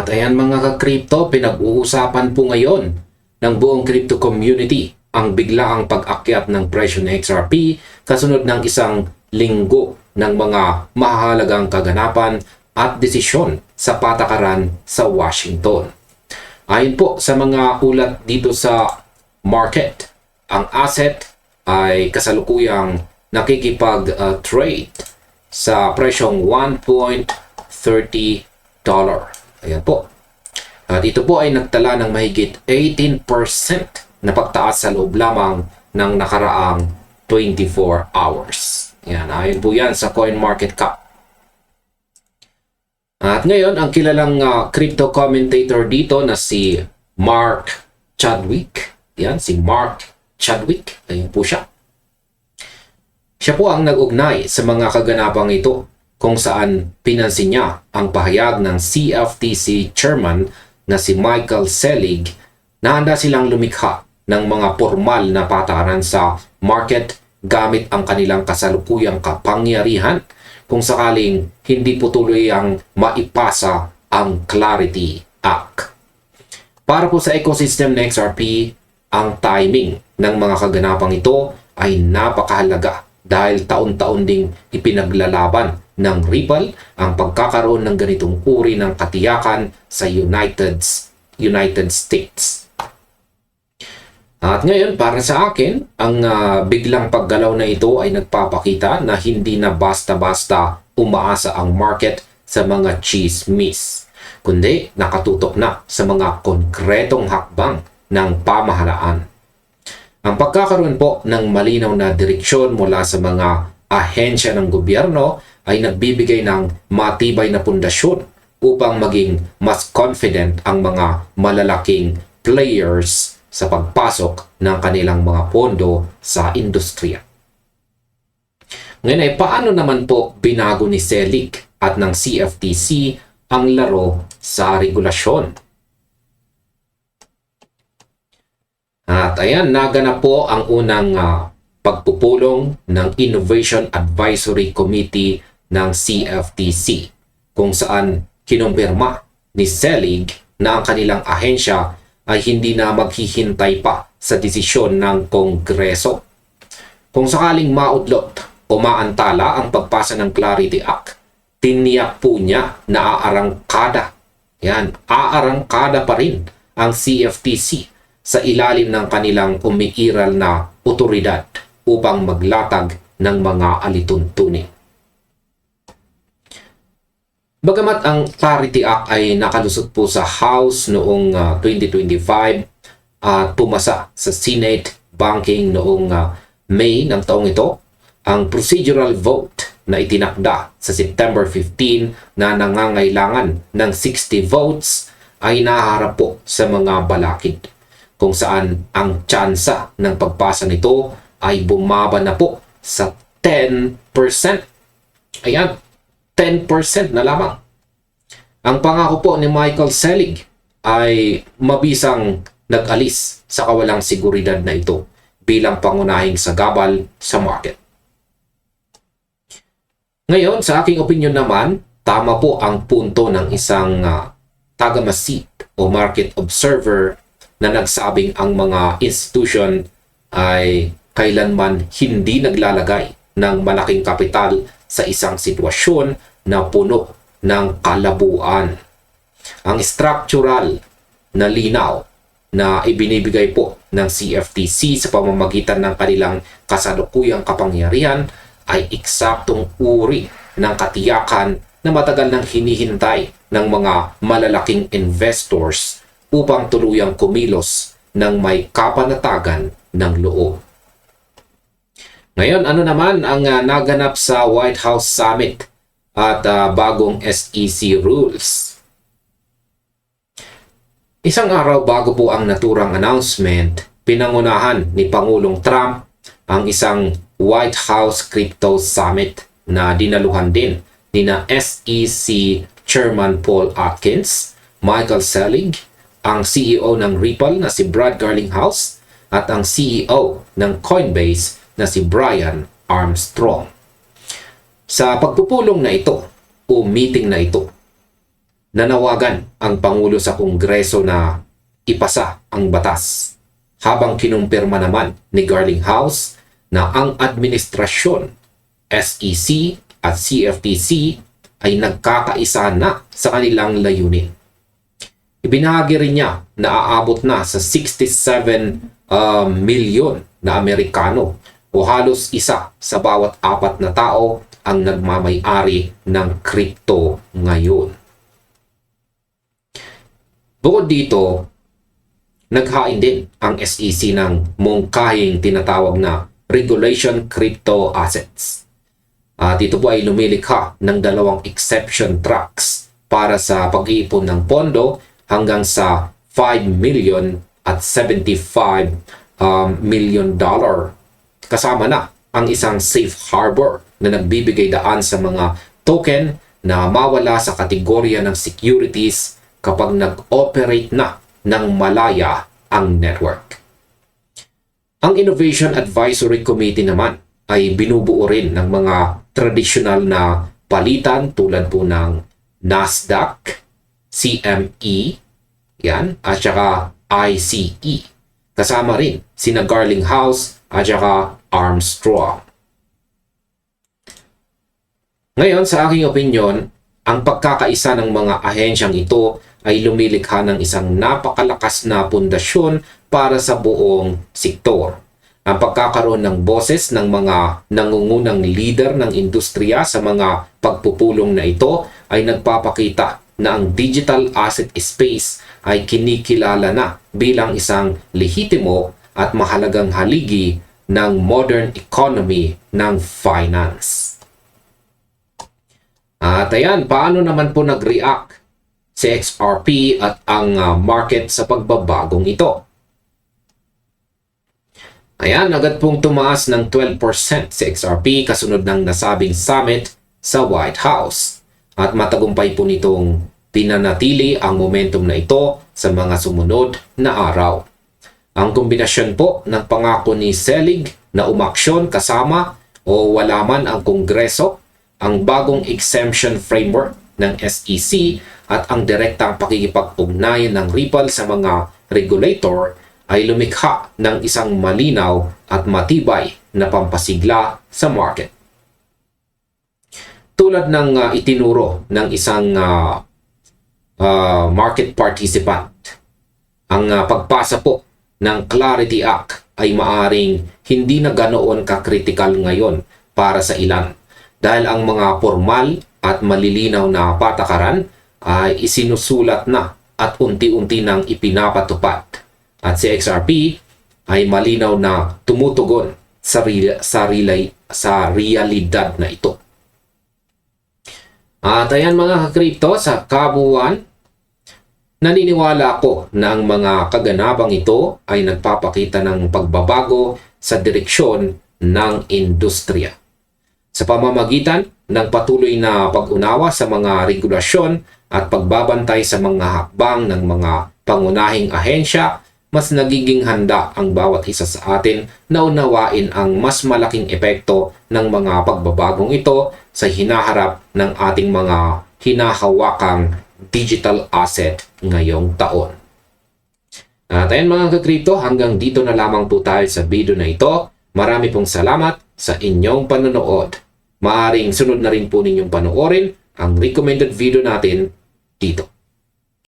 At ayan mga ka-crypto, pinag-uusapan po ngayon ng buong crypto community ang biglaang pag-akyat ng presyo ng XRP kasunod ng isang linggo ng mga mahalagang kaganapan at desisyon sa patakaran sa Washington. Ayon po sa mga ulat dito sa market, ang asset ay kasalukuyang nakikipag-trade sa presyong $1.30. Ayan po. At ito po ay nagtala ng mahigit 18% na pagtaas sa loob lamang ng nakaraang 24 hours. Ayan, ayon po yan sa CoinMarketCap. At ngayon, ang kilalang crypto commentator dito na si Mark Chadwick. Yan, si Mark Chadwick. Ayun po siya. Siya po ang nag-ugnay sa mga kaganapang ito kung saan pinansin niya ang pahayag ng CFTC chairman na si Michael Selig na handa silang lumikha ng mga formal na patakaran sa market gamit ang kanilang kasalukuyang kapangyarihan kung sakaling hindi po tuloy ang maipasa ang Clarity Act. Para po sa ecosystem ng XRP, ang timing ng mga kaganapang ito ay napakahalaga dahil taon-taon ding ipinaglalaban ng Ripple ang pagkakaroon ng ganitong uri ng katiyakan sa United States. At ngayon, para sa akin, ang biglang paggalaw na ito ay nagpapakita na hindi na basta-basta umaasa ang market sa mga chismis, kundi nakatutok na sa mga konkretong hakbang ng pamahalaan. Ang pagkakaroon po ng malinaw na direksyon mula sa mga ahensya ng gobyerno ay nagbibigay ng matibay na pundasyon upang maging mas confident ang mga malalaking players sa pagpasok ng kanilang mga pondo sa industriya. Ngayon ay paano naman po binago ni Selig at ng CFTC ang laro sa regulasyon? At ayan, naganap po ang unang pagpupulong ng Innovation Advisory Committee ng CFTC kung saan kinumpirma ni Selig na ang kanilang ahensya ay hindi na maghihintay pa sa desisyon ng Kongreso. Kung sakaling maudlot o maantala ang pagpasa ng Clarity Act, tiniyak po niya na aarangkada pa rin ang CFTC sa ilalim ng kanilang umiiral na otoridad upang maglatag ng mga alituntunin. Bagamat ang Clarity Act ay nakalusot po sa House noong 2025 at pumasa sa Senate banking noong May ng taong ito, ang procedural vote na itinakda sa September 15 na nangangailangan ng 60 votes ay naharap po sa mga balakid, kung saan ang tsansa ng pagpasa nito ay bumaba na po sa 10%. Ayan, 10% na lamang. Ang pangako po ni Michael Selig ay mabisang nag-alis sa kawalang seguridad na ito bilang pangunahing sagabal sa market. Ngayon, sa aking opinion naman, tama po ang punto ng isang tagamasid o market observer na nagsabing ang mga institution ay kailanman hindi naglalagay ng malaking kapital sa isang sitwasyon na puno ng kalabuan. Ang structural na linaw na ibinibigay po ng CFTC sa pamamagitan ng kanilang kasalukuyang kapangyarihan ay eksaktong uri ng katiyakan na matagal nang hinihintay ng mga malalaking investors upang tuluyang kumilos ng may kapanatagan ng loob. Ngayon, ano naman ang naganap sa White House Summit at bagong SEC rules? Isang araw bago po ang naturang announcement, pinangunahan ni Pangulong Trump ang isang White House Crypto Summit na dinaluhan din nina SEC Chairman Paul Atkins, Michael Selig, ang CEO ng Ripple na si Brad Garlinghouse at ang CEO ng Coinbase na si Brian Armstrong. Sa pagpupulong na ito o meeting na ito, nanawagan ang Pangulo sa Kongreso na ipasa ang batas, habang kinumpirma naman ni Garlinghouse na ang administrasyon, SEC at CFTC ay nagkakaisa na sa kanilang layunin. Ibinahagi rin niya na aabot na sa 67 milyon na Amerikano o halos isa sa bawat 4 na tao ang nagmamay-ari ng crypto ngayon. Bukod dito, naghain din ang SEC ng mungkahing tinatawag na Regulation Crypto Assets. At ito po ay lumilikha ng 2 exception tracks para sa pag-iipon ng pondo hanggang sa 5 million at 75 million dollar. Kasama na ang isang safe harbor na nagbibigay daan sa mga token na mawala sa kategorya ng securities kapag nag-operate na ng malaya ang network. Ang Innovation Advisory Committee naman ay binubuo rin ng mga tradisyonal na palitan tulad po ng Nasdaq, CME, yan, at saka ICE. Kasama rin sina Garlinghouse at saka Armstrong. Ngayon, sa aking opinyon, ang pagkakaisa ng mga ahensyang ito ay lumilikha ng isang napakalakas na pundasyon para sa buong sektor. Ang pagkakaroon ng boses ng mga nangungunang leader ng industriya sa mga pagpupulong na ito ay nagpapakita na ang digital asset space ay kinikilala na bilang isang lehitimo at mahalagang haligi ng modern economy ng finance. At ayan, paano naman po nag-react si XRP at ang market sa pagbabagong ito? Ayan, agad pong tumaas ng 12% si XRP kasunod ng nasabing summit sa White House. At matagumpay po nitong pinanatili ang momentum na ito sa mga sumunod na araw. Ang kombinasyon po ng pangako ni Selig na umaksyon kasama o wala man ang Kongreso, ang bagong exemption framework ng SEC at ang direktang pakikipag-ugnayan ng Ripple sa mga regulator ay lumikha ng isang malinaw at matibay na pampasigla sa market. Tulad ng itinuro ng isang market participant, ang pagpasa po ng Clarity Act ay maaring hindi na ganoon ka-critical ngayon para sa ilan dahil ang mga formal at malilinaw na patakaran ay isinusulat na at unti-unti nang ipinapatupad. At si XRP ay malinaw na tumutugon sa realidad na ito. At ayan mga ka-crypto, sa kabuuan, naniniwala ako na ang mga kaganapang ito ay nagpapakita ng pagbabago sa direksyon ng industriya. Sa pamamagitan ng patuloy na pag-unawa sa mga regulasyon at pagbabantay sa mga hakbang ng mga pangunahing ahensya, mas nagiging handa ang bawat isa sa atin na unawain ang mas malaking epekto ng mga pagbabagong ito sa hinaharap ng ating mga hinahawakang digital asset ngayong taon. At ayun mga ka-crypto, hanggang dito na lamang po tayo sa video na ito. Marami pong salamat sa inyong panonood. Maaring sunod na rin po ninyong panoorin ang recommended video natin dito.